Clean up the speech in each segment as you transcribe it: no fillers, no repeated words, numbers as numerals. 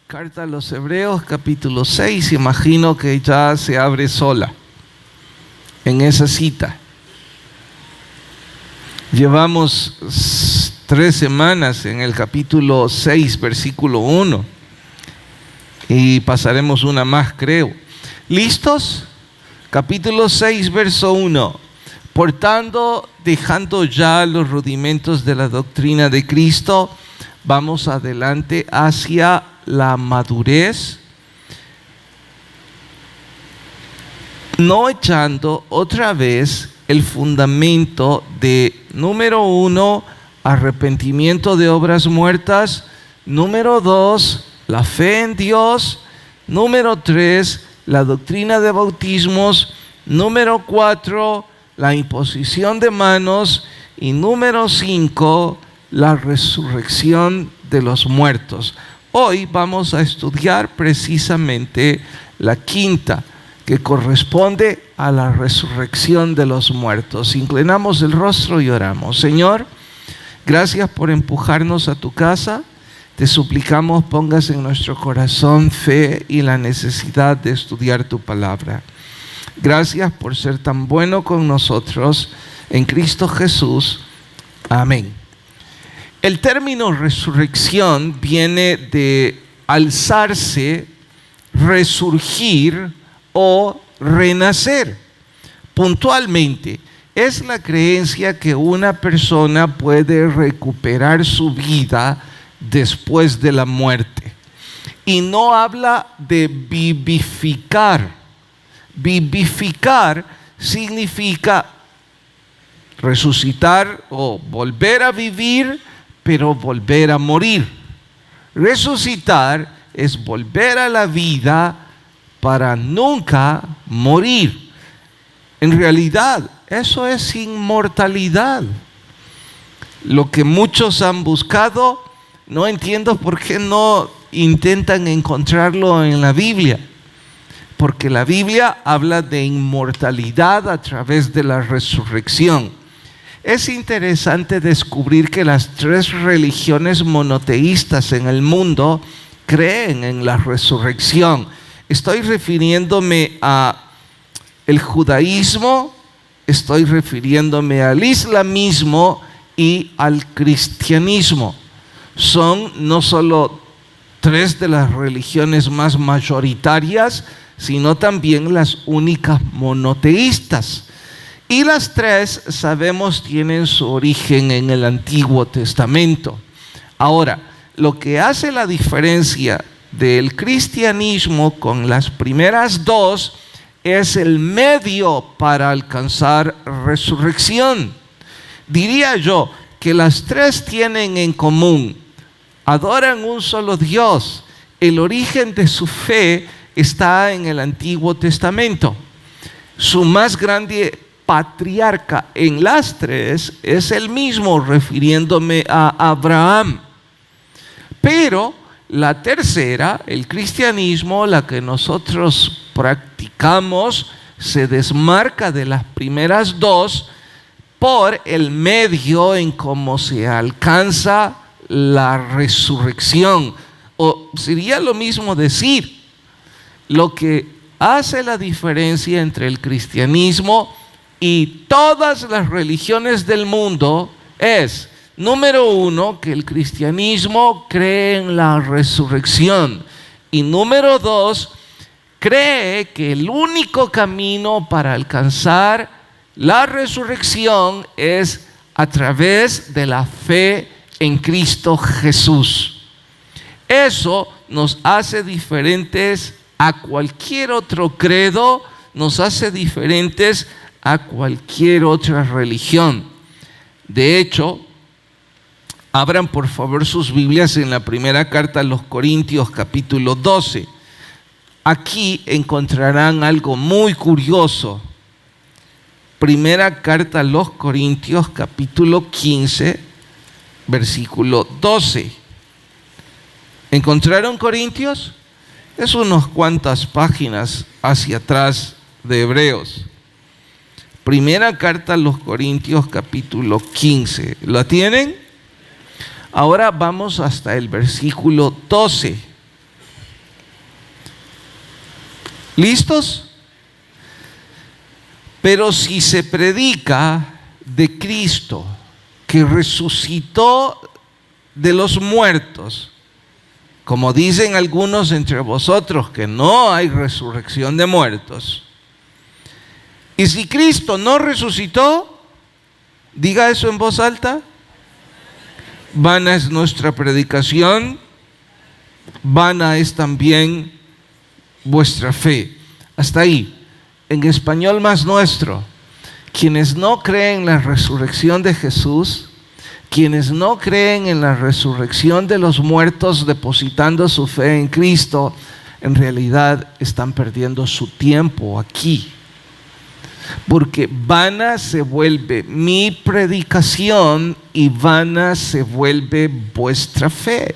Carta a los Hebreos, capítulo 6, imagino que ya se abre sola en esa cita. Llevamos 3 semanas en el capítulo 6, versículo 1, y pasaremos una más, creo. ¿Listos? Capítulo 6, verso 1. Por tanto, dejando ya los rudimentos de la doctrina de Cristo, vamos adelante hacia la madurez, no echando otra vez el fundamento de, número 1, arrepentimiento de obras muertas; número 2, la fe en Dios; número 3, la doctrina de bautismos; número 4, la imposición de manos; y número 5, la resurrección de los muertos. Hoy vamos a estudiar precisamente la quinta, que corresponde a la resurrección de los muertos. Inclinamos el rostro y oramos. Señor, gracias por empujarnos a tu casa. Te suplicamos pongas en nuestro corazón fe y la necesidad de estudiar tu palabra. Gracias por ser tan bueno con nosotros en Cristo Jesús. Amén. El término resurrección viene de alzarse, resurgir o renacer. Puntualmente, es la creencia que una persona puede recuperar su vida después de la muerte. Y no habla de vivificar. Vivificar significa resucitar o volver a vivir, pero volver a morir. Resucitar es volver a la vida para nunca morir. En realidad, eso es inmortalidad. Lo que muchos han buscado, no entiendo por qué no intentan encontrarlo en la Biblia. Porque la Biblia habla de inmortalidad a través de la resurrección. Es interesante descubrir que las 3 religiones monoteístas en el mundo creen en la resurrección. Estoy refiriéndome a el judaísmo, estoy refiriéndome al islamismo y al cristianismo. Son no solo 3 de las religiones más mayoritarias, sino también las únicas monoteístas. Y las 3, sabemos, tienen su origen en el Antiguo Testamento. Ahora, lo que hace la diferencia del cristianismo con las primeras 2 es el medio para alcanzar resurrección. Diría yo que las 3 tienen en común: adoran un solo Dios. El origen de su fe está en el Antiguo Testamento. Su más grande patriarca en las 3 es el mismo, refiriéndome a Abraham. Pero la tercera, el cristianismo, la que nosotros practicamos, se desmarca de las primeras 2 por el medio en cómo se alcanza la resurrección. O sería lo mismo decir, lo que hace la diferencia entre el cristianismo y todas las religiones del mundo es, número 1, que el cristianismo cree en la resurrección, y número 2, cree que el único camino para alcanzar la resurrección es a través de la fe en Cristo Jesús. Eso nos hace diferentes a cualquier otro credo, nos hace diferentes a cualquier otra religión. De hecho, abran por favor sus Biblias en la primera carta a los Corintios, capítulo 12. Aquí encontrarán algo muy curioso. Primera carta a los Corintios, capítulo 15, versículo 12. ¿Encontraron Corintios? Es unas cuantas páginas hacia atrás de Hebreos. Primera carta a los Corintios, capítulo 15. ¿La tienen? Ahora vamos hasta el versículo 12. ¿Listos? Pero si se predica de Cristo, que resucitó de los muertos, como dicen algunos entre vosotros que no hay resurrección de muertos, y si Cristo no resucitó, diga eso en voz alta, vana es nuestra predicación, vana es también vuestra fe. Hasta ahí. En español más nuestro, quienes no creen en la resurrección de Jesús, quienes no creen en la resurrección de los muertos depositando su fe en Cristo, en realidad están perdiendo su tiempo aquí. Porque vana se vuelve mi predicación y vana se vuelve vuestra fe.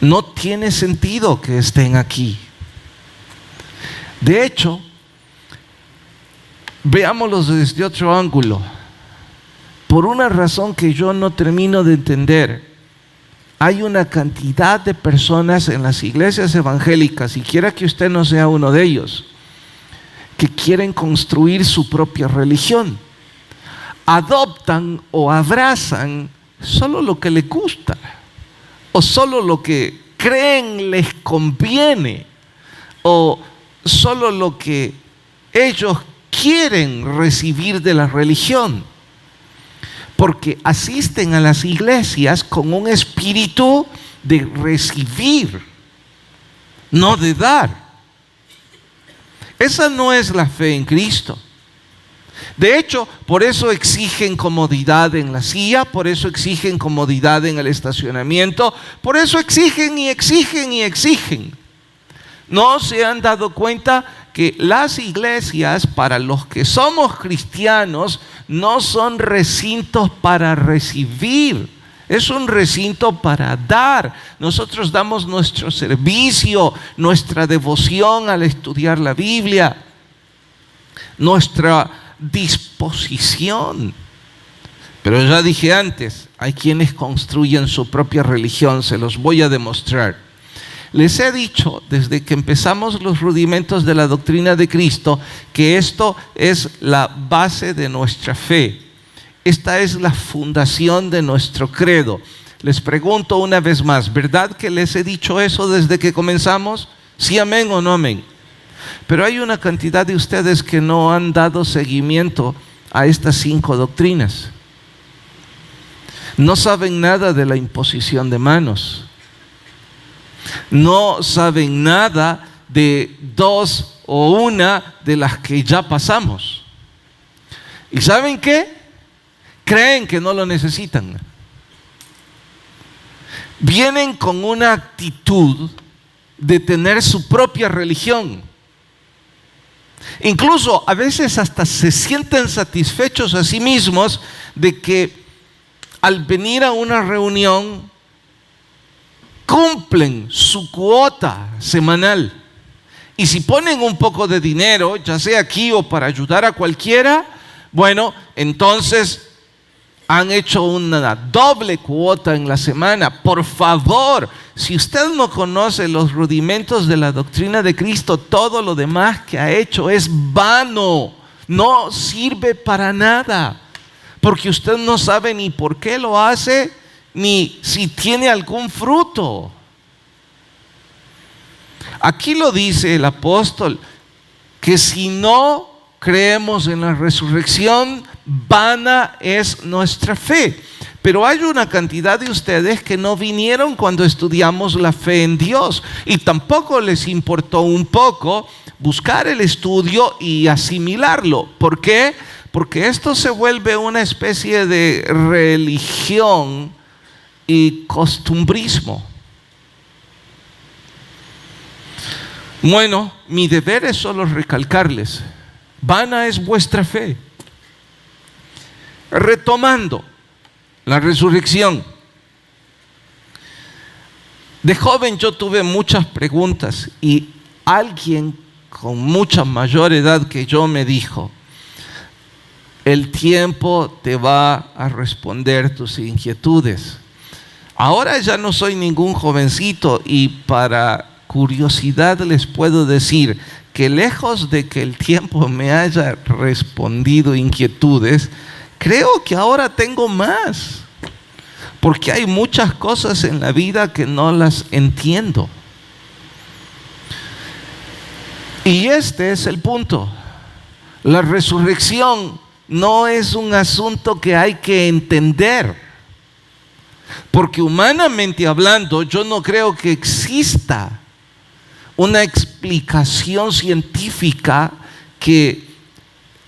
No tiene sentido que estén aquí. De hecho, veámoslo desde otro ángulo. Por una razón que yo no termino de entender, hay una cantidad de personas en las iglesias evangélicas, y quiera que usted no sea uno de ellos, que quieren construir su propia religión. Adoptan o abrazan solo lo que les gusta o solo lo que creen les conviene o solo lo que ellos quieren recibir de la religión, porque asisten a las iglesias con un espíritu de recibir, no de dar. Esa no es la fe en Cristo. De hecho, por eso exigen comodidad en la silla, por eso exigen comodidad en el estacionamiento, por eso exigen y exigen y exigen. ¿No se han dado cuenta que las iglesias, para los que somos cristianos, no son recintos para recibir? Es un recinto para dar. Nosotros damos nuestro servicio, nuestra devoción al estudiar la Biblia, nuestra disposición. Pero ya dije antes, hay quienes construyen su propia religión, se los voy a demostrar. Les he dicho desde que empezamos los rudimentos de la doctrina de Cristo que esto es la base de nuestra fe. Esta es la fundación de nuestro credo. Les pregunto una vez más, ¿verdad que les he dicho eso desde que comenzamos? ¿Sí, amén o no amén? Pero hay una cantidad de ustedes que no han dado seguimiento a estas 5 doctrinas. No saben nada de la imposición de manos. No saben nada de 2 o 1 de las que ya pasamos. ¿Y saben qué? Creen que no lo necesitan. Vienen con una actitud de tener su propia religión. Incluso a veces hasta se sienten satisfechos a sí mismos de que al venir a una reunión cumplen su cuota semanal. Y si ponen un poco de dinero, ya sea aquí o para ayudar a cualquiera, bueno, entonces han hecho una doble cuota en la semana. Por favor, si usted no conoce los rudimentos de la doctrina de Cristo, todo lo demás que ha hecho es vano, no sirve para nada, porque usted no sabe ni por qué lo hace, ni si tiene algún fruto. Aquí lo dice el apóstol, que si no creemos en la resurrección, vana es nuestra fe. Pero hay una cantidad de ustedes que no vinieron cuando estudiamos la fe en Dios y tampoco les importó un poco buscar el estudio y asimilarlo. ¿Por qué? Porque esto se vuelve una especie de religión y costumbrismo. Bueno, mi deber es solo recalcarles, vana es vuestra fe. Retomando la resurrección. De joven yo tuve muchas preguntas y alguien con mucha mayor edad que yo me dijo, el tiempo te va a responder tus inquietudes. Ahora ya no soy ningún jovencito y para curiosidad les puedo decir que lejos de que el tiempo me haya respondido inquietudes, creo que ahora tengo más, porque hay muchas cosas en la vida que no las entiendo. Y este es el punto. La resurrección no es un asunto que hay que entender, porque humanamente hablando, yo no creo que exista una explicación científica que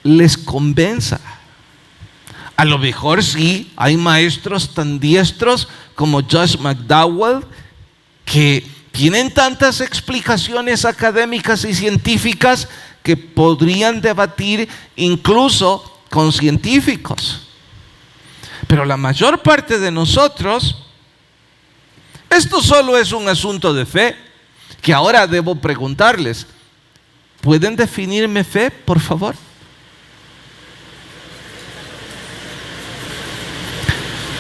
les convenza. A lo mejor sí, hay maestros tan diestros como Josh McDowell que tienen tantas explicaciones académicas y científicas que podrían debatir incluso con científicos. Pero la mayor parte de nosotros, esto solo es un asunto de fe, que ahora debo preguntarles, ¿pueden definirme fe, por favor?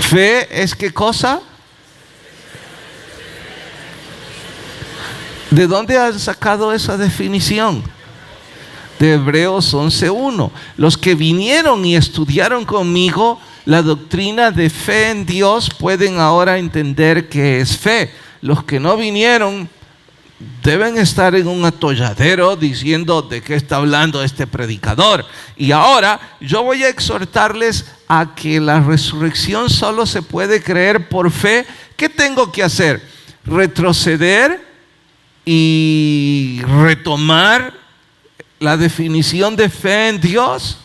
¿Fe es qué cosa? ¿De dónde han sacado esa definición? De Hebreos 11:1. Los que vinieron y estudiaron conmigo la doctrina de fe en Dios pueden ahora entender qué es fe. Los que no vinieron deben estar en un atolladero diciendo de qué está hablando este predicador. Y ahora yo voy a exhortarles a que la resurrección solo se puede creer por fe. ¿Qué tengo que hacer? ¿Retroceder y retomar la definición de fe en Dios?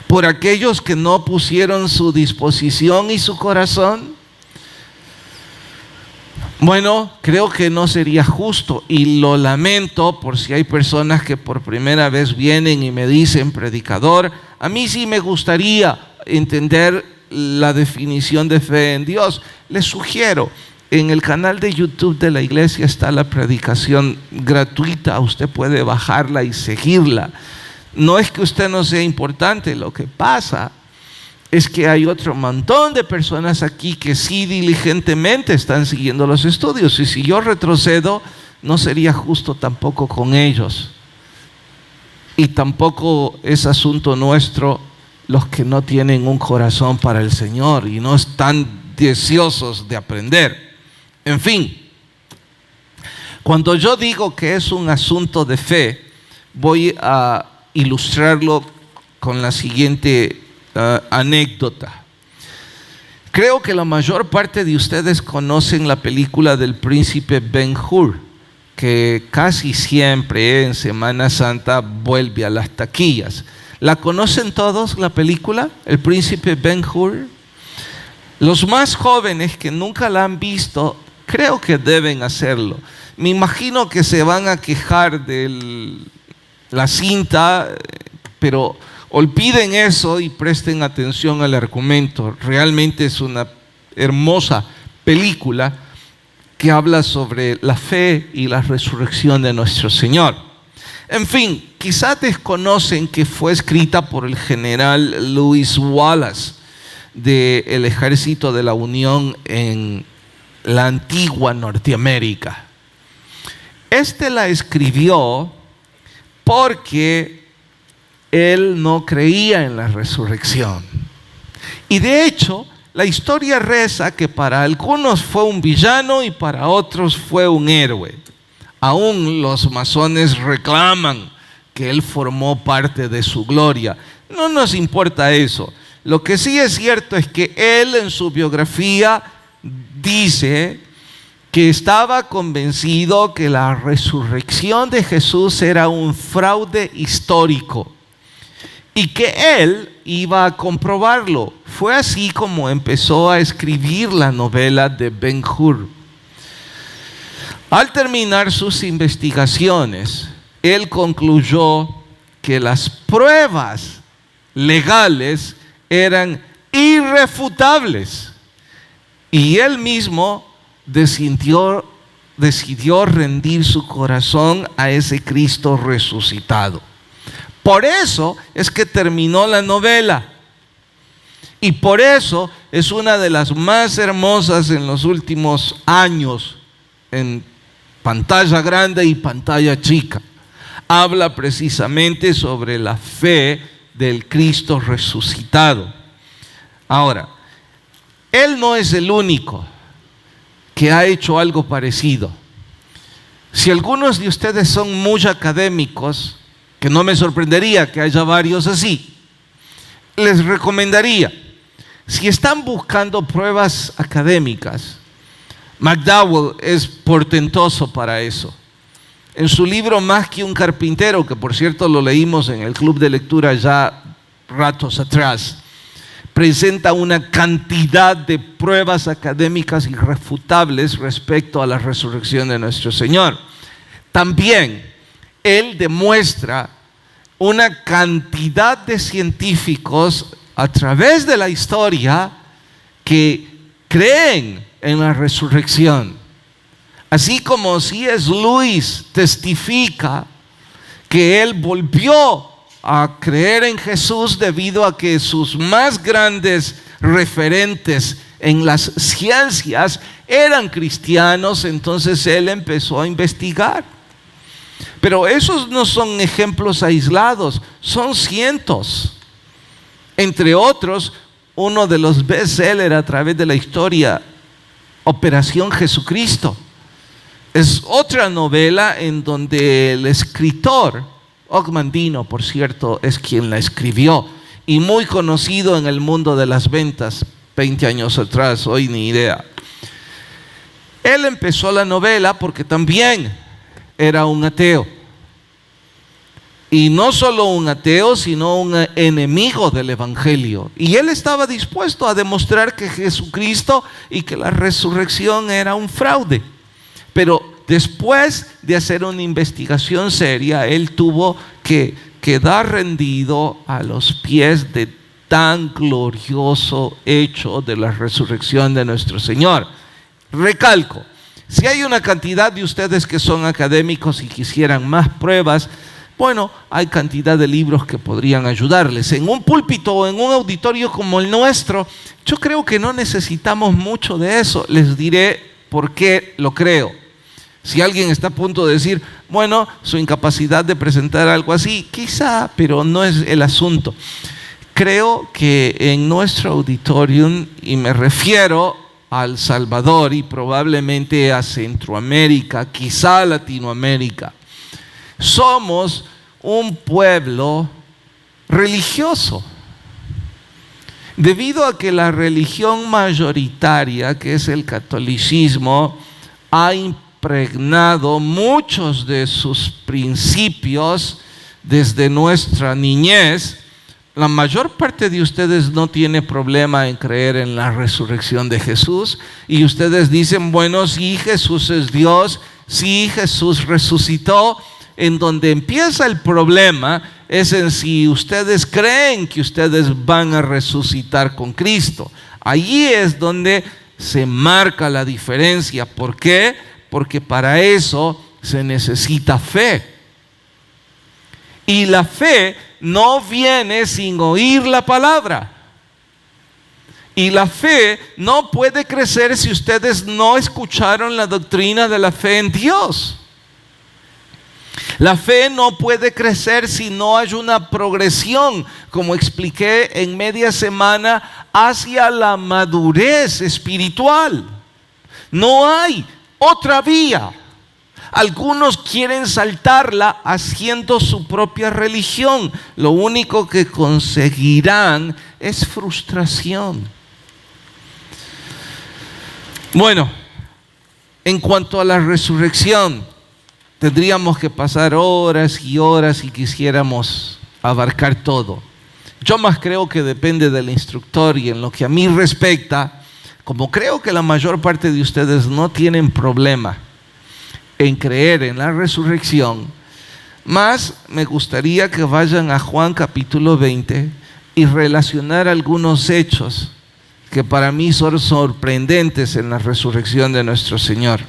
Por aquellos que no pusieron su disposición y su corazón. Bueno, creo que no sería justo y lo lamento por si hay personas que por primera vez vienen y me dicen, predicador, a mí sí me gustaría entender la definición de fe en Dios. Les sugiero, en el canal de YouTube de la iglesia está la predicación gratuita, usted puede bajarla y seguirla. No es que usted no sea importante, lo que pasa es que hay otro montón de personas aquí que sí diligentemente están siguiendo los estudios, y si yo retrocedo no sería justo tampoco con ellos, y tampoco es asunto nuestro los que no tienen un corazón para el Señor y no están deseosos de aprender. En fin, cuando yo digo que es un asunto de fe, voy a ilustrarlo con la siguiente anécdota. Creo que la mayor parte de ustedes conocen la película del príncipe Ben-Hur, que casi siempre en Semana Santa vuelve a las taquillas. ¿La conocen todos, la película, El príncipe Ben-Hur? Los más jóvenes que nunca la han visto, creo que deben hacerlo. Me imagino que se van a quejar de la cinta, pero olviden eso y presten atención al argumento. Realmente es una hermosa película que habla sobre la fe y la resurrección de nuestro Señor. En fin, quizás desconocen que fue escrita por el general Lewis Wallace del Ejército de la Unión en la antigua Norteamérica. Este la escribió porque él no creía en la resurrección. Y de hecho, la historia reza que para algunos fue un villano y para otros fue un héroe. Aún los masones reclaman que él formó parte de su gloria. No nos importa eso. Lo que sí es cierto es que él en su biografía dice que estaba convencido que la resurrección de Jesús era un fraude histórico y que él iba a comprobarlo. Fue así como empezó a escribir la novela de Ben-Hur. Al terminar sus investigaciones, él concluyó que las pruebas legales eran irrefutables y él mismo decidió rendir su corazón a ese Cristo resucitado. Por eso es que terminó la novela y por eso es una de las más hermosas en los últimos años en pantalla grande y pantalla chica. Habla precisamente sobre la fe del Cristo resucitado. Ahora, Él no es el único que ha hecho algo parecido. Si algunos de ustedes son muy académicos, que no me sorprendería que haya varios así, les recomendaría, si están buscando pruebas académicas, McDowell es portentoso para eso. En su libro Más que un carpintero, que por cierto lo leímos en el club de lectura ya ratos atrás, presenta una cantidad de pruebas académicas irrefutables respecto a la resurrección de nuestro Señor. También él demuestra una cantidad de científicos a través de la historia que creen en la resurrección. Así como C.S. Lewis testifica que él volvió a creer en Jesús debido a que sus más grandes referentes en las ciencias eran cristianos, entonces él empezó a investigar. Pero esos no son ejemplos aislados, son cientos. Entre otros, uno de los bestsellers a través de la historia, Operación Jesucristo. Es otra novela en donde el escritor, Og Mandino, por cierto, es quien la escribió y muy conocido en el mundo de las ventas 20 años atrás, hoy ni idea. Él empezó la novela porque también era un ateo. Y no solo un ateo, sino un enemigo del Evangelio. Y él estaba dispuesto a demostrar que Jesucristo y que la resurrección era un fraude. Pero después de hacer una investigación seria, él tuvo que quedar rendido a los pies de tan glorioso hecho de la resurrección de nuestro Señor. Recalco, si hay una cantidad de ustedes que son académicos y quisieran más pruebas, bueno, hay cantidad de libros que podrían ayudarles. En un púlpito o en un auditorio como el nuestro, yo creo que no necesitamos mucho de eso. Les diré por qué lo creo. Si alguien está a punto de decir, bueno, su incapacidad de presentar algo así, quizá, pero no es el asunto. Creo que en nuestro auditorium, y me refiero a El Salvador y probablemente a Centroamérica, quizá a Latinoamérica, somos un pueblo religioso. Debido a que la religión mayoritaria, que es el catolicismo, ha impregnado muchos de sus principios desde nuestra niñez, la mayor parte de ustedes no tiene problema en creer en la resurrección de Jesús. Y ustedes dicen, bueno, sí, Jesús es Dios, sí, Jesús resucitó. En donde empieza el problema es en si ustedes creen que ustedes van a resucitar con Cristo. Allí es donde se marca la diferencia. ¿Por qué? Porque para eso se necesita fe. Y la fe no viene sin oír la palabra. Y la fe no puede crecer si ustedes no escucharon la doctrina de la fe en Dios. La fe no puede crecer si no hay una progresión, como expliqué en media semana, hacia la madurez espiritual. No hay otra vía. Algunos quieren saltarla haciendo su propia religión. Lo único que conseguirán es frustración. Bueno, en cuanto a la resurrección, tendríamos que pasar horas y horas si quisiéramos abarcar todo. Yo más creo que depende del instructor, y en lo que a mí respecta, como creo que la mayor parte de ustedes no tienen problema en creer en la resurrección, más me gustaría que vayan a Juan capítulo 20 y relacionar algunos hechos que para mí son sorprendentes en la resurrección de nuestro Señor.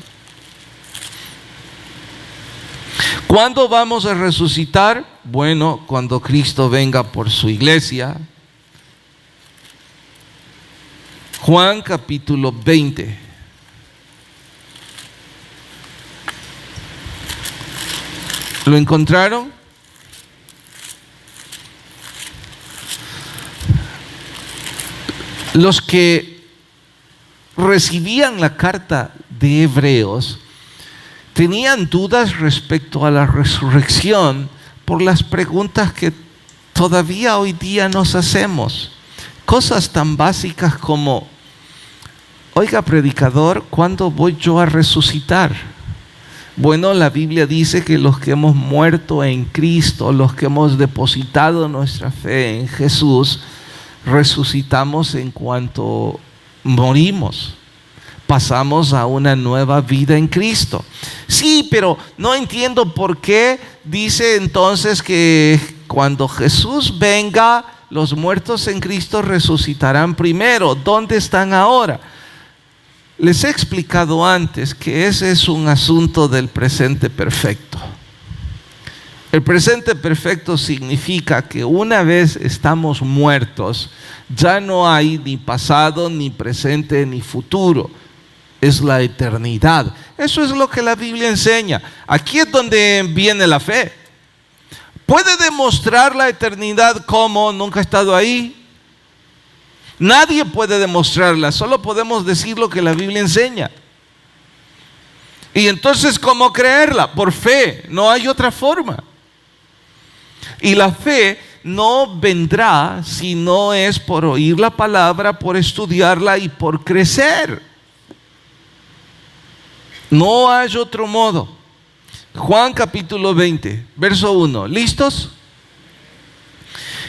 ¿Cuándo vamos a resucitar? Bueno, cuando Cristo venga por su iglesia. Juan capítulo 20. ¿Lo encontraron? Los que recibían la carta de Hebreos tenían dudas respecto a la resurrección por las preguntas que todavía hoy día nos hacemos. Cosas tan básicas como: oiga, predicador, ¿cuándo voy yo a resucitar? Bueno, la Biblia dice que los que hemos muerto en Cristo, los que hemos depositado nuestra fe en Jesús, resucitamos en cuanto morimos. Pasamos a una nueva vida en Cristo. Sí, pero no entiendo por qué dice entonces que cuando Jesús venga, los muertos en Cristo resucitarán primero. ¿Dónde están ahora? Les he explicado antes que ese es un asunto del presente perfecto. El presente perfecto significa que una vez estamos muertos, ya no hay ni pasado, ni presente, ni futuro. Es la eternidad. Eso es lo que la Biblia enseña. Aquí es donde viene la fe. ¿Puede demostrar la eternidad cómo? Nunca ha estado ahí. Nadie puede demostrarla, solo podemos decir lo que la Biblia enseña. Y entonces, ¿cómo creerla? Por fe, no hay otra forma. Y la fe no vendrá si no es por oír la palabra, por estudiarla y por crecer. No hay otro modo. Juan capítulo 20, verso 1. ¿Listos?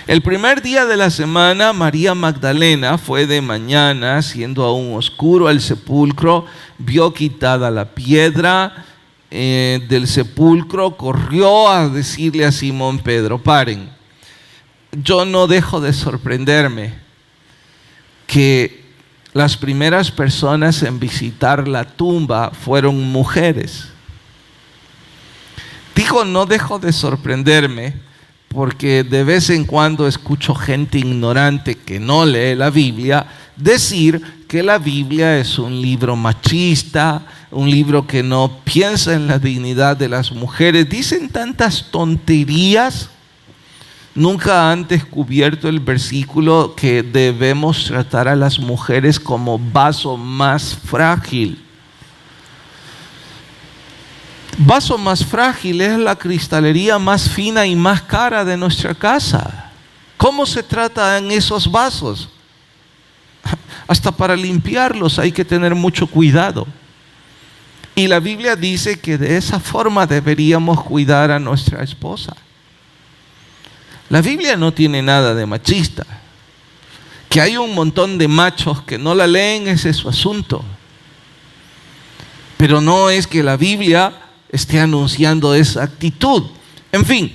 El primer día de la semana, María Magdalena fue de mañana, siendo aún oscuro, al sepulcro, vio quitada la piedra del sepulcro, corrió a decirle a Simón Pedro: paren. Yo no dejo de sorprenderme que las primeras personas en visitar la tumba fueron mujeres. Digo, no dejo de sorprenderme porque de vez en cuando escucho gente ignorante que no lee la Biblia decir que la Biblia es un libro machista, un libro que no piensa en la dignidad de las mujeres. Dicen tantas tonterías. Nunca han descubierto el versículo que debemos tratar a las mujeres como vaso más frágil. Vaso más frágil es la cristalería más fina y más cara de nuestra casa. ¿Cómo se trata en esos vasos? Hasta para limpiarlos hay que tener mucho cuidado. Y la Biblia dice que de esa forma deberíamos cuidar a nuestra esposa. La Biblia no tiene nada de machista. Que hay un montón de machos que no la leen, ese es su asunto. Pero no es que la Biblia esté anunciando esa actitud. En fin,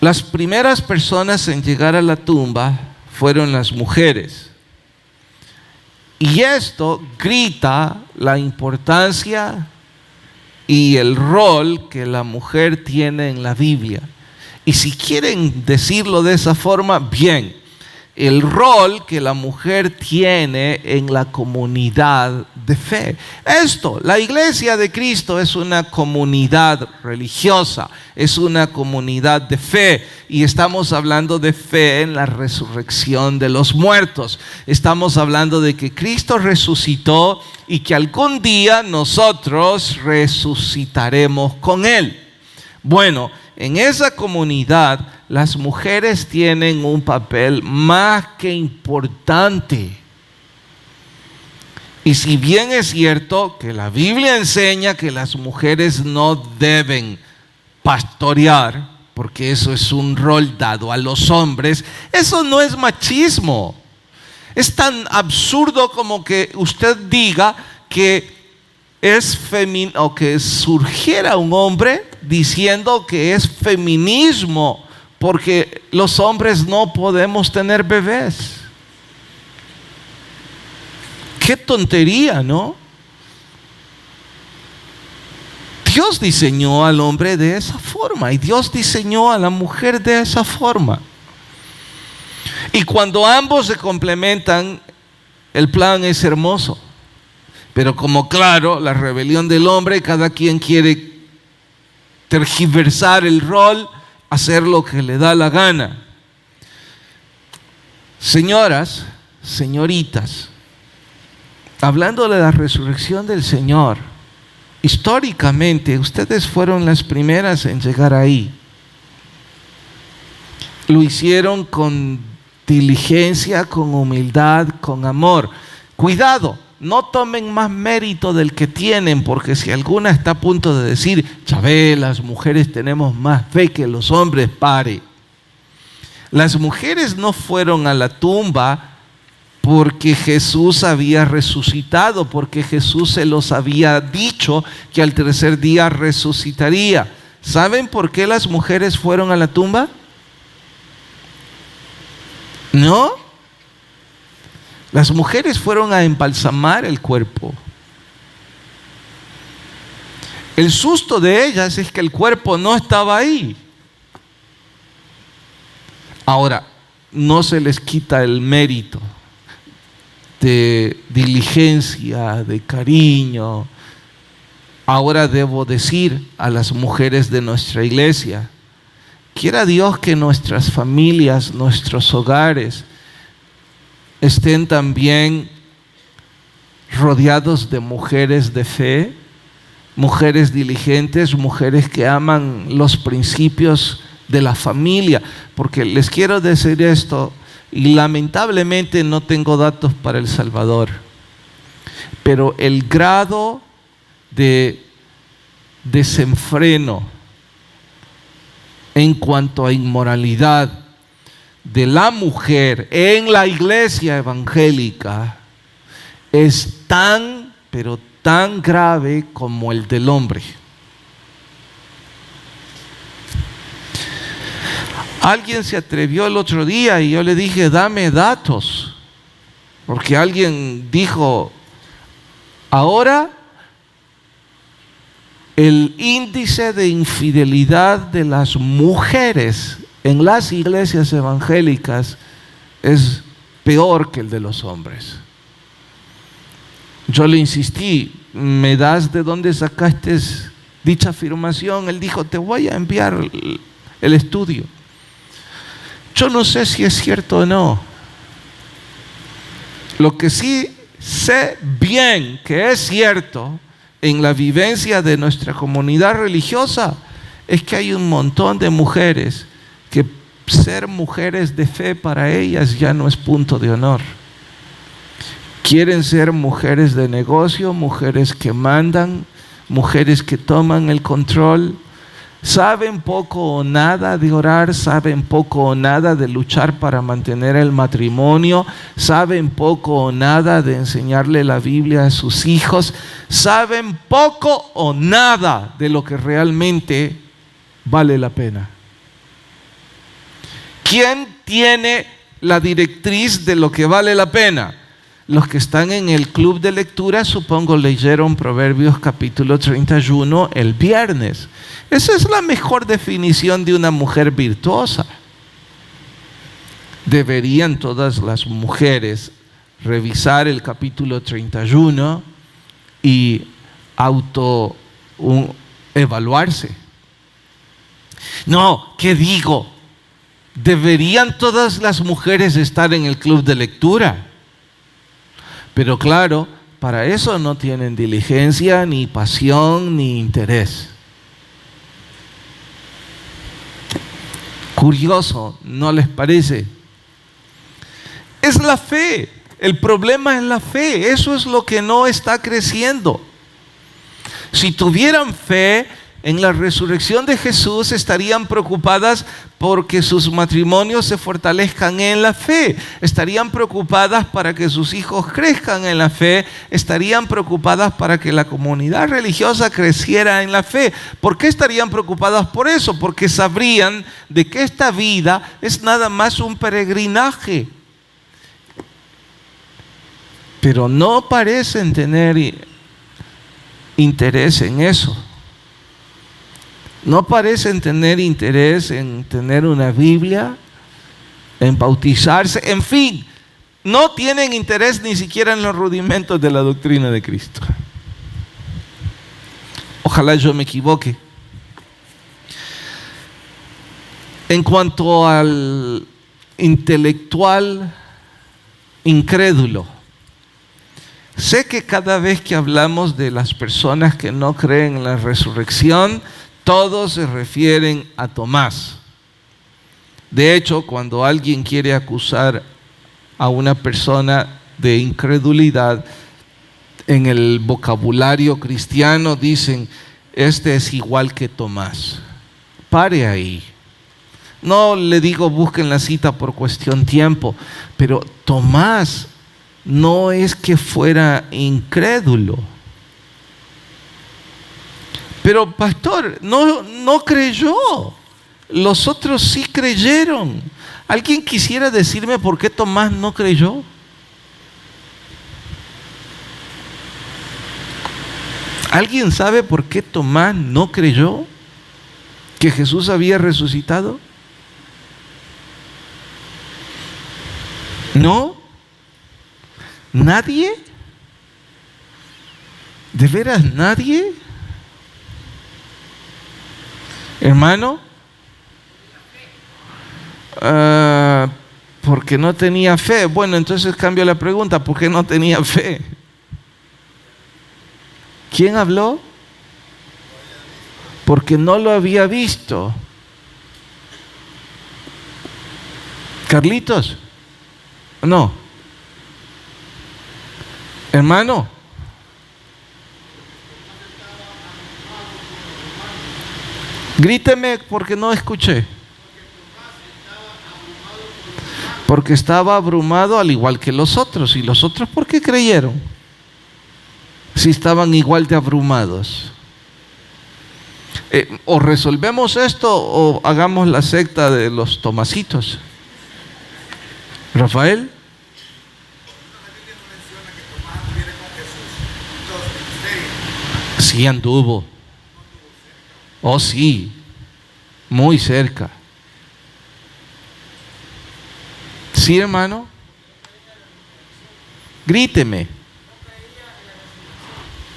las primeras personas en llegar a la tumba fueron las mujeres. Y esto grita la importancia y el rol que la mujer tiene en la Biblia. Y si quieren decirlo de esa forma, bien, el rol que la mujer tiene en la comunidad de fe. Esto, la iglesia de Cristo es una comunidad religiosa, es una comunidad de fe, y estamos hablando de fe en la resurrección de los muertos. Estamos hablando de que Cristo resucitó y que algún día nosotros resucitaremos con Él. Bueno, en esa comunidad las mujeres tienen un papel más que importante. Y si bien es cierto que la Biblia enseña que las mujeres no deben pastorear, porque eso es un rol dado a los hombres, eso no es machismo. Es tan absurdo como que usted diga que es o que surgiera un hombre diciendo que es feminismo porque los hombres no podemos tener bebés. Qué tontería, ¿no? Dios diseñó al hombre de esa forma y Dios diseñó a la mujer de esa forma. Y cuando ambos se complementan, el plan es hermoso. Pero como claro, la rebelión del hombre, cada quien quiere tergiversar el rol, hacer lo que le da la gana. Señoras, señoritas, hablando de la resurrección del Señor, históricamente ustedes fueron las primeras en llegar ahí. Lo hicieron con diligencia, con humildad, con amor. Cuidado, no tomen más mérito del que tienen, porque si alguna está a punto de decir, Chabé, las mujeres tenemos más fe que los hombres, pare. Las mujeres no fueron a la tumba porque Jesús había resucitado, porque Jesús se los había dicho que al tercer día resucitaría. ¿Saben por qué las mujeres fueron a la tumba? ¿No? Las mujeres fueron a embalsamar el cuerpo. El susto de ellas es que el cuerpo no estaba ahí. Ahora, no se les quita el mérito de diligencia, de cariño. Ahora debo decir a las mujeres de nuestra iglesia, quiera Dios que nuestras familias, nuestros hogares estén también rodeados de mujeres de fe, mujeres diligentes, mujeres que aman los principios de la familia, porque les quiero decir esto, y lamentablemente no tengo datos para El Salvador, pero el grado de desenfreno en cuanto a inmoralidad de la mujer en la iglesia evangélica es tan, pero tan grave como el del hombre. Alguien se atrevió el otro día y yo le dije, dame datos, porque alguien dijo, ahora el índice de infidelidad de las mujeres en las iglesias evangélicas es peor que el de los hombres. Yo le insistí, ¿me das de dónde sacaste dicha afirmación? Él dijo, te voy a enviar el estudio. Yo no sé si es cierto o no. Lo que sí sé bien que es cierto en la vivencia de nuestra comunidad religiosa es que hay un montón de mujeres que ser mujeres de fe para ellas ya no es punto de honor. Quieren ser mujeres de negocio, mujeres que mandan, mujeres que toman el control. Saben poco o nada de orar, saben poco o nada de luchar para mantener el matrimonio, saben poco o nada de enseñarle la Biblia a sus hijos, saben poco o nada de lo que realmente vale la pena. ¿Quién tiene la directriz de lo que vale la pena? Los que están en el club de lectura, supongo, leyeron Proverbios capítulo 31 el viernes. Esa es la mejor definición de una mujer virtuosa. Deberían todas las mujeres revisar el capítulo 31 y evaluarse. No, ¿qué digo? Deberían todas las mujeres estar en el club de lectura. Pero claro, para eso no tienen diligencia, ni pasión, ni interés. Curioso, ¿no les parece? Es la fe. El problema es la fe. Eso es lo que no está creciendo. Si tuvieran fe en la resurrección de Jesús, estarían preocupadas porque sus matrimonios se fortalezcan en la fe. Estarían preocupadas para que sus hijos crezcan en la fe. Estarían preocupadas para que la comunidad religiosa creciera en la fe. ¿Por qué estarían preocupadas por eso? Porque sabrían de que esta vida es nada más un peregrinaje. Pero no parecen tener interés en eso. No parecen tener interés en tener una Biblia, en bautizarse, en fin, no tienen interés ni siquiera en los rudimentos de la doctrina de Cristo. Ojalá yo me equivoque. En cuanto al intelectual incrédulo, sé que cada vez que hablamos de las personas que no creen en la resurrección, todos se refieren a Tomás. De hecho, cuando alguien quiere acusar a una persona de incredulidad, en el vocabulario cristiano dicen, este es igual que Tomás. Pare ahí. No le digo busquen la cita por cuestión de tiempo, pero Tomás no es que fuera incrédulo. Pero pastor, no creyó. Los otros sí creyeron. ¿Alguien quisiera decirme por qué Tomás no creyó? ¿Alguien sabe por qué Tomás no creyó que Jesús había resucitado? ¿No? ¿Nadie? ¿De veras nadie? Hermano, porque no tenía fe. Bueno, entonces cambio la pregunta, ¿por qué no tenía fe? ¿Quién habló? Porque no lo había visto. ¿Carlitos? No. Hermano. Gríteme porque no escuché. Porque estaba abrumado al igual que los otros. ¿Y los otros por qué creyeron? Si estaban igual de abrumados. O resolvemos esto o hagamos la secta de los Tomasitos. Rafael. Sí anduvo. Oh sí, muy cerca. Sí, hermano. Gríteme.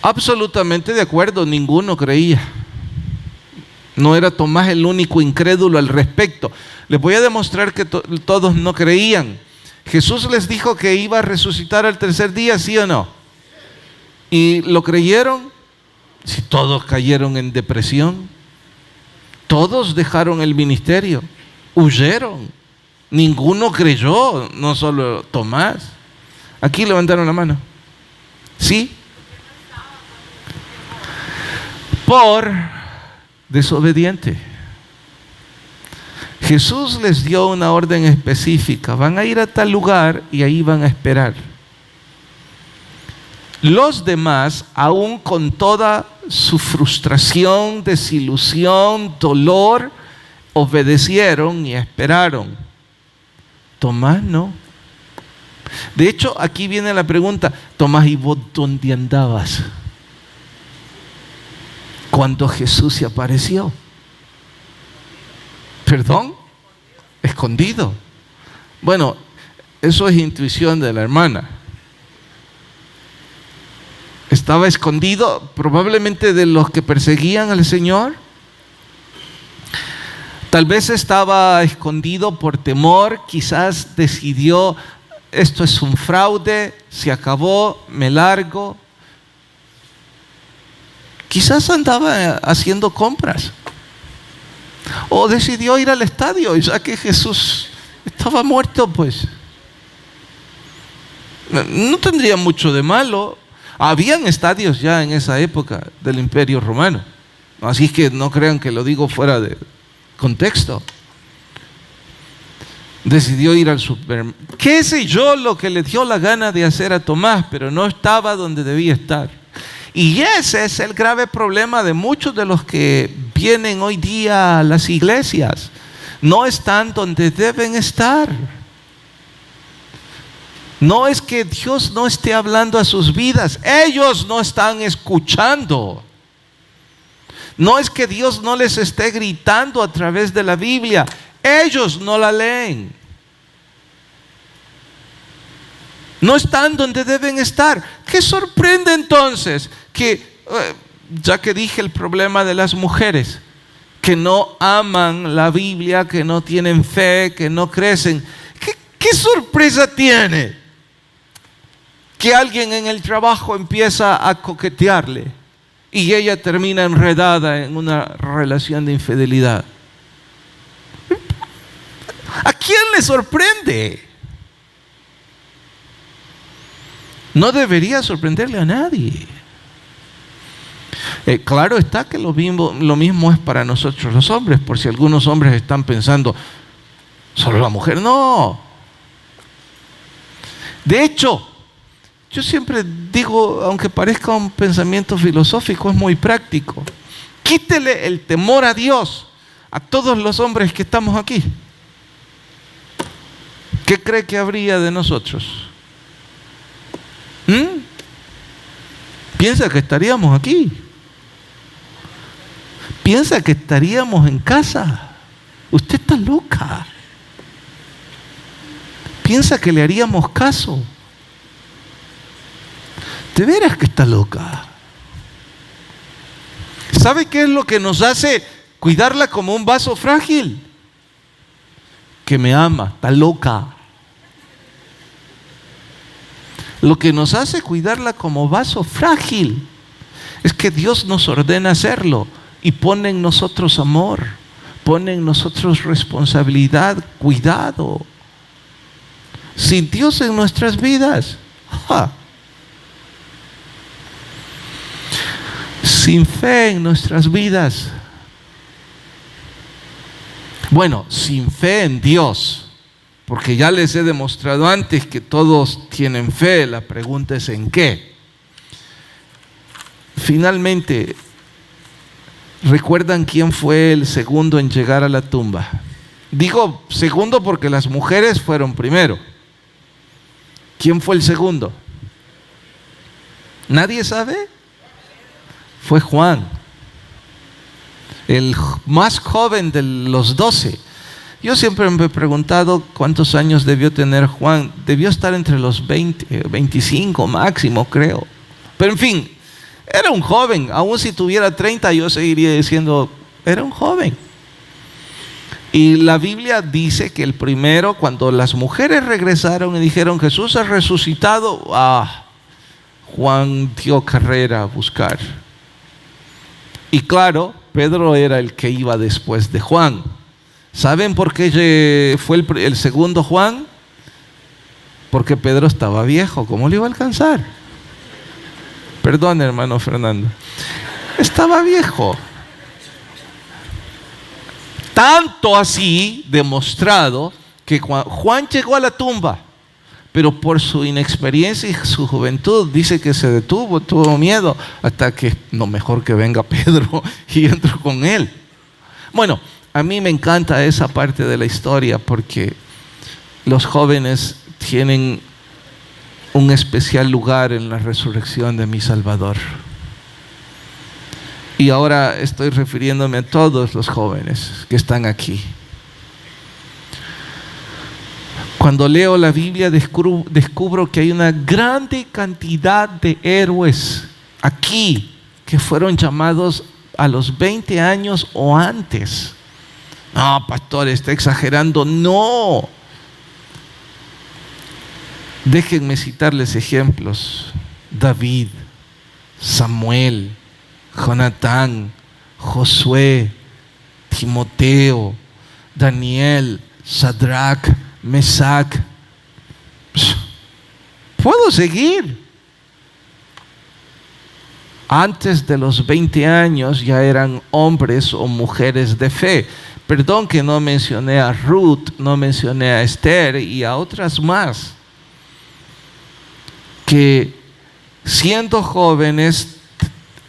Absolutamente de acuerdo, ninguno creía. No era Tomás el único incrédulo al respecto. Les voy a demostrar que todos no creían. Jesús les dijo que iba a resucitar al tercer día, ¿sí o no? ¿Y lo creyeron? Si todos cayeron en depresión, todos dejaron el ministerio, huyeron. Ninguno creyó, no solo Tomás. Aquí levantaron la mano. ¿Sí? Por desobediente. Jesús les dio una orden específica. Van a ir a tal lugar y ahí van a esperar. Los demás, aún con toda su frustración, desilusión, dolor, obedecieron y esperaron. Tomás no. De hecho, aquí viene la pregunta: Tomás, ¿y vos dónde andabas cuando Jesús se apareció? ¿Perdón? Escondido. Bueno, eso es intuición de la hermana. Estaba escondido probablemente de los que perseguían al Señor. Tal vez estaba escondido por temor. Quizás decidió, esto es un fraude, se acabó, me largo. Quizás andaba haciendo compras. O decidió ir al estadio, ya que Jesús estaba muerto, pues. No tendría mucho de malo. Habían estadios ya en esa época del Imperio Romano. Así que no crean que lo digo fuera de contexto. Decidió ir al supermercado. Qué sé yo lo que le dio la gana de hacer a Tomás, pero no estaba donde debía estar. Y ese es el grave problema de muchos de los que vienen hoy día a las iglesias. No están donde deben estar. No es que Dios no esté hablando a sus vidas, ellos no están escuchando. No es que Dios no les esté gritando a través de la Biblia, ellos no la leen. No están donde deben estar. ¿Qué sorprende entonces? Que, ya que dije el problema de las mujeres, que no aman la Biblia, que no tienen fe, que no crecen. ¿Qué sorpresa tiene que alguien en el trabajo empieza a coquetearle y ella termina enredada en una relación de infidelidad? ¿A quién le sorprende? No debería sorprenderle a nadie. Claro está que lo mismo es para nosotros los hombres, por si algunos hombres están pensando, ¿solo la mujer? No. De hecho, yo siempre digo, aunque parezca un pensamiento filosófico, es muy práctico. Quítele el temor a Dios a todos los hombres que estamos aquí. ¿Qué cree que habría de nosotros? ¿Piensa que estaríamos aquí? ¿Piensa que estaríamos en casa? Usted está loca. ¿Piensa que le haríamos caso? ¿De veras que está loca? ¿Sabe qué es lo que nos hace cuidarla como un vaso frágil? Que me ama, está loca. Lo que nos hace cuidarla como vaso frágil es que Dios nos ordena hacerlo y pone en nosotros amor, pone en nosotros responsabilidad, cuidado. Sin Dios en nuestras vidas, sin fe en nuestras vidas, bueno, sin fe en Dios, porque ya les he demostrado antes que todos tienen fe, la pregunta es ¿en qué? Finalmente, ¿recuerdan quién fue el segundo en llegar a la tumba? Digo segundo porque las mujeres fueron primero. ¿Quién fue el segundo? ¿Nadie sabe? Fue Juan, el más joven de los 12. Yo siempre me he preguntado cuántos años debió tener Juan. Debió estar entre los 20, 25 máximo, creo. Pero en fin, era un joven. Aún si tuviera 30, yo seguiría diciendo, era un joven. Y la Biblia dice que el primero, cuando las mujeres regresaron y dijeron, Jesús ha resucitado, Juan dio carrera a buscar. Y claro, Pedro era el que iba después de Juan. ¿Saben por qué fue el segundo Juan? Porque Pedro estaba viejo. ¿Cómo le iba a alcanzar? Perdón, hermano Fernando. Estaba viejo. Tanto así demostrado que Juan llegó a la tumba, pero por su inexperiencia y su juventud dice que se detuvo, tuvo miedo, hasta que no, mejor que venga Pedro y entro con él. Bueno, a mí me encanta esa parte de la historia porque los jóvenes tienen un especial lugar en la resurrección de mi Salvador. Y ahora estoy refiriéndome a todos los jóvenes que están aquí. Cuando leo la Biblia descubro que hay una grande cantidad de héroes aquí que fueron llamados a los 20 años o antes. No, pastor, está exagerando. No. Déjenme citarles ejemplos. David, Samuel, Jonatán, Josué, Timoteo, Daniel, Sadrach, Mesac. Puedo seguir. Antes de los 20 años ya eran hombres o mujeres de fe. Perdón que no mencioné a Ruth, no mencioné a Esther y a otras más, que siendo jóvenes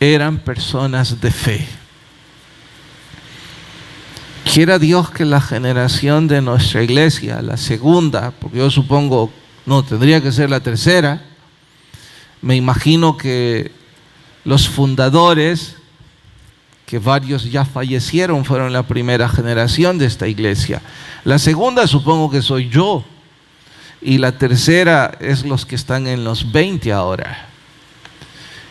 eran personas de fe. Quiera Dios que la generación de nuestra iglesia, la segunda, porque yo supongo, no, tendría que ser la tercera, me imagino que los fundadores, que varios ya fallecieron, fueron la primera generación de esta iglesia. La segunda supongo que soy yo, y la tercera es los que están en los 20 ahora.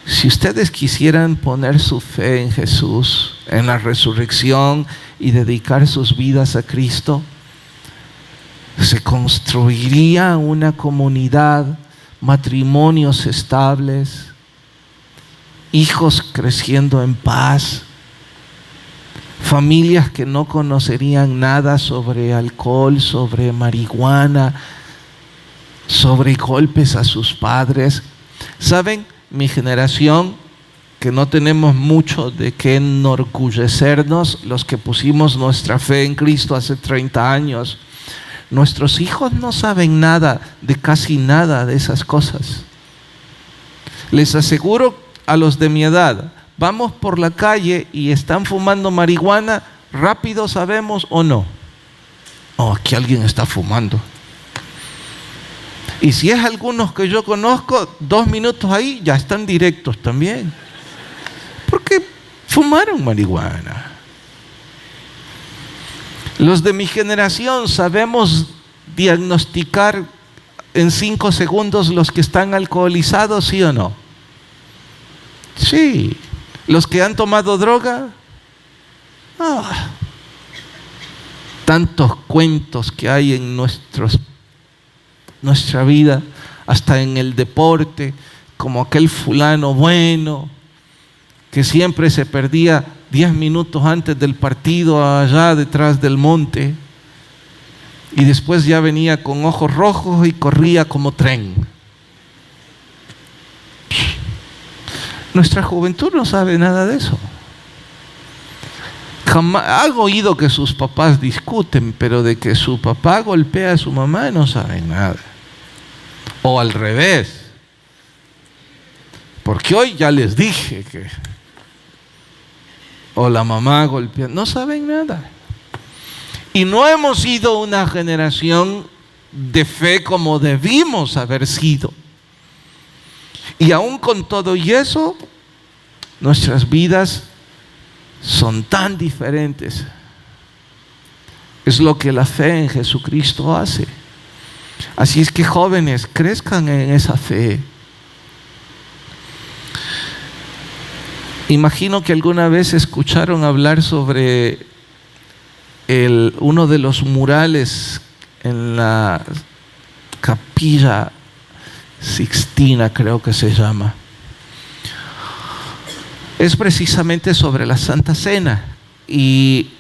Si ustedes quisieran poner su fe en Jesús, en la resurrección y dedicar sus vidas a Cristo, se construiría una comunidad, matrimonios estables, hijos creciendo en paz, familias que no conocerían nada sobre alcohol, sobre marihuana, sobre golpes a sus padres. ¿Saben? Mi generación, que no tenemos mucho de qué enorgullecernos, los que pusimos nuestra fe en Cristo hace 30 años, nuestros hijos no saben nada de casi nada de esas cosas. Les aseguro a los de mi edad, vamos por la calle y están fumando marihuana, rápido sabemos o no. Oh, aquí alguien está fumando. Y si es algunos que yo conozco, 2 minutos ahí ya están directos también. Porque fumaron marihuana. Los de mi generación sabemos diagnosticar en 5 segundos los que están alcoholizados, ¿sí o no? Sí. Los que han tomado droga, tantos cuentos que hay en nuestra vida, hasta en el deporte, como aquel fulano bueno que siempre se perdía 10 minutos antes del partido allá detrás del monte y después ya venía con ojos rojos y corría como tren. Nuestra juventud no sabe nada de eso. Jamás han oído que sus papás discuten, pero de que su papá golpea a su mamá no saben nada. O al revés. Porque hoy ya les dije que o la mamá golpea, no saben nada. Y no hemos sido una generación de fe como debimos haber sido. Y aún con todo y eso, nuestras vidas son tan diferentes. Es lo que la fe en Jesucristo hace. Así es que jóvenes, crezcan en esa fe. Imagino que alguna vez escucharon hablar sobre uno de los murales en la Capilla Sixtina, creo que se llama. Es precisamente sobre la Santa Cena. Y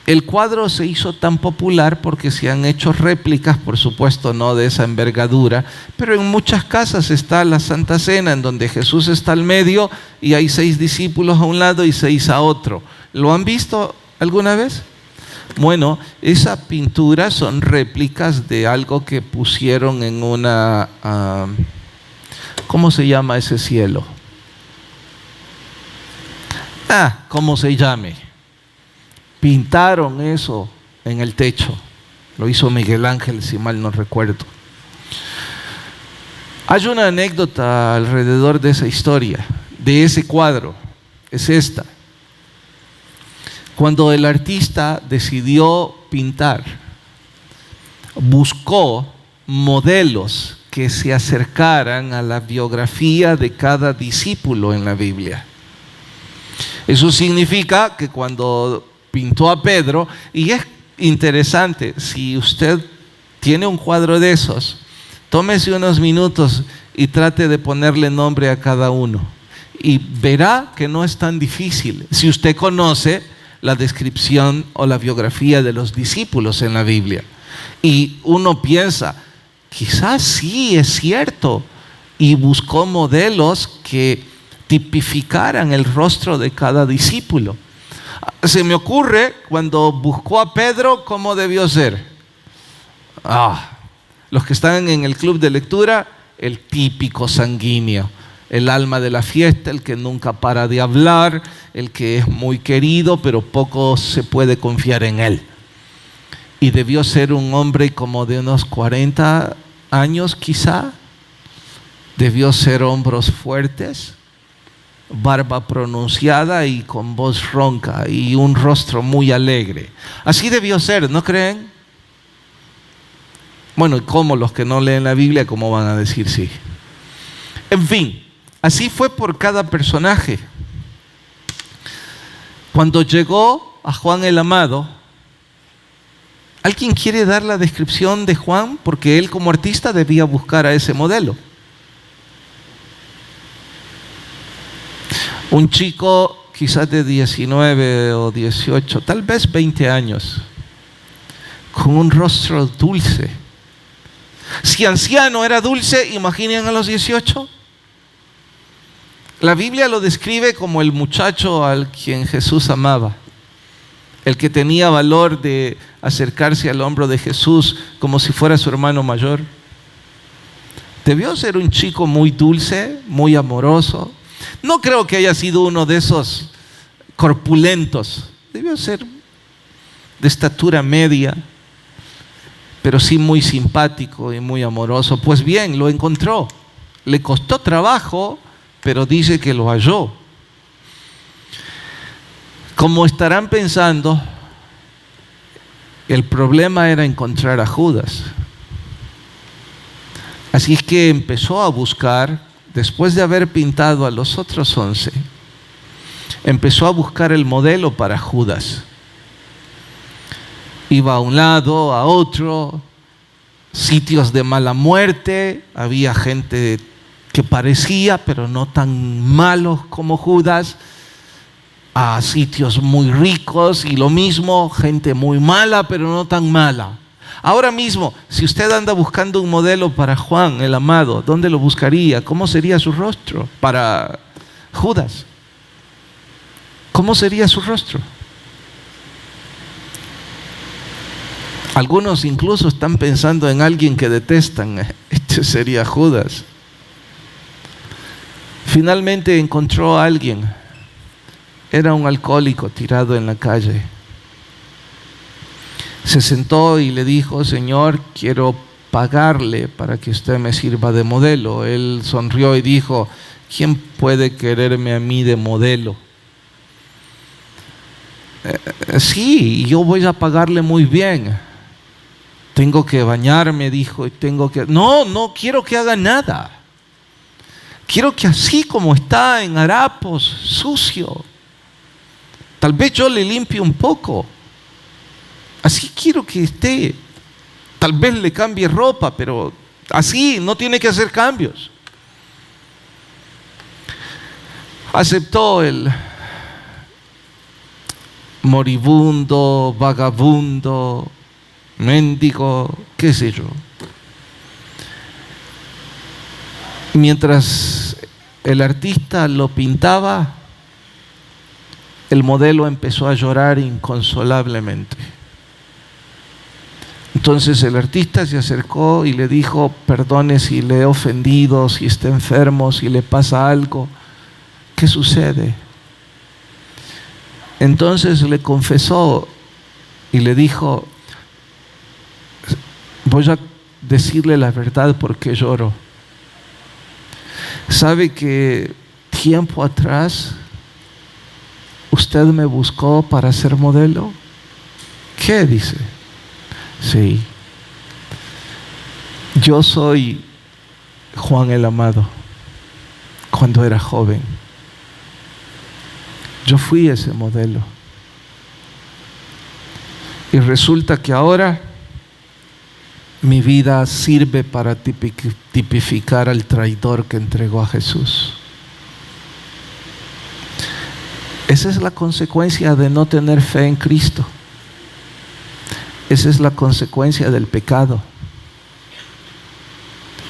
el cuadro se hizo tan popular porque se han hecho réplicas, por supuesto no de esa envergadura, pero en muchas casas está la Santa Cena, en donde Jesús está al medio y hay 6 discípulos a un lado y 6 a otro. ¿Lo han visto alguna vez? Bueno, esa pintura son réplicas de algo que pusieron en una... ¿cómo se llama ese cielo? ¿Cómo se llame? Pintaron eso en el techo. Lo hizo Miguel Ángel, si mal no recuerdo. Hay una anécdota alrededor de esa historia, de ese cuadro. Es esta. Cuando el artista decidió pintar, buscó modelos que se acercaran a la biografía de cada discípulo en la Biblia. Eso significa que cuando pintó a Pedro, y es interesante, si usted tiene un cuadro de esos, tómese unos minutos y trate de ponerle nombre a cada uno. Y verá que no es tan difícil si usted conoce la descripción o la biografía de los discípulos en la Biblia. Y uno piensa, quizás sí es cierto, y buscó modelos que tipificaran el rostro de cada discípulo. Se me ocurre cuando buscó a Pedro, ¿cómo debió ser? Los que están en el club de lectura, el típico sanguíneo, el alma de la fiesta, el que nunca para de hablar, el que es muy querido, pero poco se puede confiar en él. Y debió ser un hombre como de unos 40 años quizá. Debió ser hombros fuertes, barba pronunciada y con voz ronca y un rostro muy alegre. Así debió ser, ¿no creen? Bueno, ¿cómo los que no leen la Biblia, cómo van a decir sí? En fin, Así fue por cada personaje. Cuando llegó a Juan el Amado, ¿alguien quiere dar la descripción de Juan? Porque él como artista debía buscar a ese modelo. Un chico quizás de 19 o 18, tal vez 20 años, con un rostro dulce. Si anciano era dulce, imaginen a los 18. La Biblia lo describe como el muchacho al quien Jesús amaba, el que tenía valor de acercarse al hombro de Jesús como si fuera su hermano mayor. Debió ser un chico muy dulce, muy amoroso. No creo que haya sido uno de esos corpulentos. Debió ser de estatura media, pero sí muy simpático y muy amoroso. Pues bien, lo encontró. Le costó trabajo, pero dice que lo halló. Como estarán pensando, el problema era encontrar a Judas. Así es que empezó a buscar, después de haber pintado a los otros 11, empezó a buscar el modelo para Judas. Iba a un lado, a otro, sitios de mala muerte, había gente que parecía, pero no tan malos como Judas, a sitios muy ricos y lo mismo, gente muy mala, pero no tan mala. Ahora mismo, si usted anda buscando un modelo para Juan el Amado, ¿dónde lo buscaría? ¿Cómo sería su rostro? Para Judas, ¿cómo sería su rostro? Algunos incluso están pensando en alguien que detestan. Este sería Judas. Finalmente encontró a alguien. Era un alcohólico tirado en la calle. Se sentó y le dijo: Señor, quiero pagarle para que usted me sirva de modelo. Él sonrió y dijo: ¿quién puede quererme a mí de modelo? Sí, yo voy a pagarle muy bien. Tengo que bañarme, dijo, y tengo que... No quiero que haga nada. Quiero que así como está en harapos, sucio, tal vez yo le limpie un poco. Así quiero que esté. Tal vez le cambie ropa, pero así no tiene que hacer cambios. Aceptó el moribundo, vagabundo, mendigo, qué sé yo. Mientras el artista lo pintaba, el modelo empezó a llorar inconsolablemente. Entonces el artista se acercó y le dijo: perdone si le he ofendido, si está enfermo, si le pasa algo. ¿Qué sucede? Entonces le confesó y le dijo: voy a decirle la verdad porque lloro. ¿Sabe que tiempo atrás usted me buscó para ser modelo? ¿Qué dice? Sí. Yo soy Juan el Amado. Cuando era joven, yo fui ese modelo. Y resulta que ahora mi vida sirve para tipificar al traidor que entregó a Jesús. Esa es la consecuencia de no tener fe en Cristo. Esa es la consecuencia del pecado.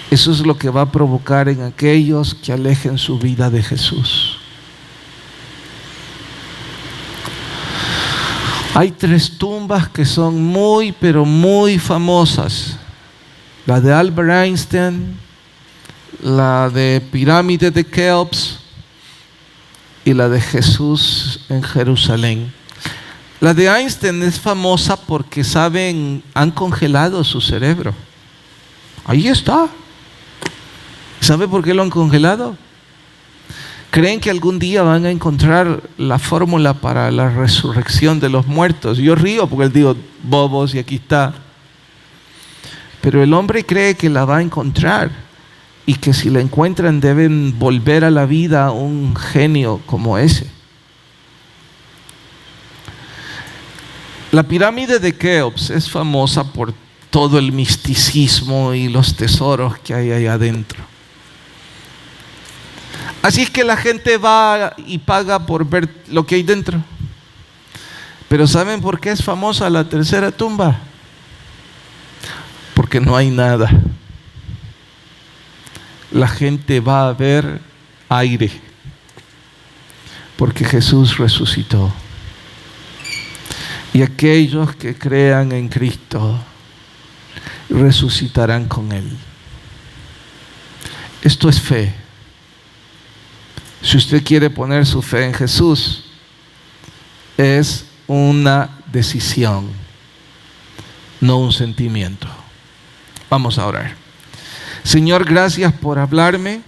Eso es lo que va a provocar en aquellos que alejen su vida de Jesús. Hay 3 tumbas que son muy, pero muy famosas. La de Albert Einstein, la de Pirámide de Keops y la de Jesús en Jerusalén. La de Einstein es famosa porque, saben, han congelado su cerebro. Ahí está. ¿Sabe por qué lo han congelado? Creen que algún día van a encontrar la fórmula para la resurrección de los muertos. Yo río porque digo, bobos, y aquí está. Pero el hombre cree que la va a encontrar. y que si la encuentran deben volver a la vida a un genio como ese. La pirámide de Keops es famosa por todo el misticismo y los tesoros que hay allá adentro. Así es que la gente va y paga por ver lo que hay dentro. Pero ¿saben por qué es famosa la tercera tumba? Porque no hay nada. La gente va a ver aire, porque Jesús resucitó. Y aquellos que crean en Cristo resucitarán con Él. Esto es fe. Si usted quiere poner su fe en Jesús, es una decisión, no un sentimiento. Vamos a orar. Señor, gracias por hablarme.